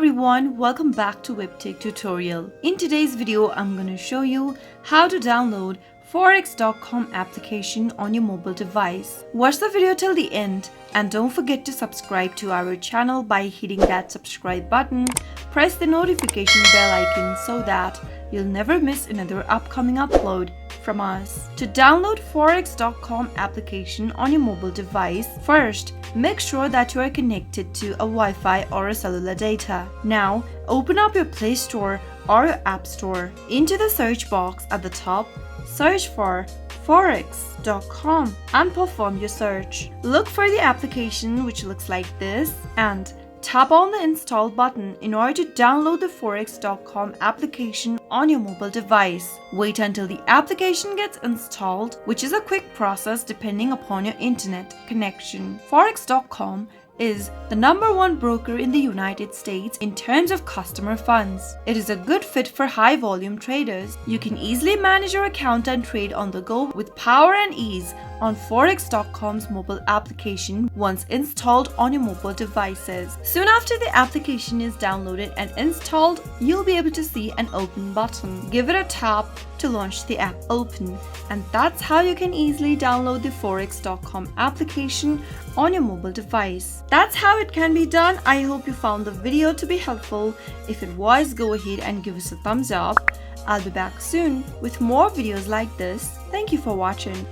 everyone, welcome back to Webtech Tutorial. In today's video, I'm going to show you how to download Forex.com application on your mobile device. Watch the video till the end and don't forget to subscribe to our channel by hitting that subscribe button. Press the notification bell icon so that you'll never miss another upcoming upload from us. To download Forex.com application on your mobile device, first make sure that you are connected to a Wi-Fi or a cellular data. Now open up your Play Store or your App Store. Into the search box at the top, search for Forex.com and perform your search. Look for the application which looks like this and tap on the install button in order to download the Forex.com application on your mobile device. Wait until the application gets installed, which is a quick process depending upon your internet connection. Forex.com is the #1 broker in the United States in terms of customer funds. It is a good fit for high volume traders. You can easily manage your account and trade on the go with power and ease on Forex.com's mobile application once installed on your mobile devices. Soon after the application is downloaded and installed, you'll be able to see an open button. Give it a tap to launch the app open, and that's how you can easily download the Forex.com application on your mobile device. That's how it can be done. I hope you found the video to be helpful. If it was, go ahead and give us a thumbs up. I'll be back soon with more videos like this. Thank you for watching.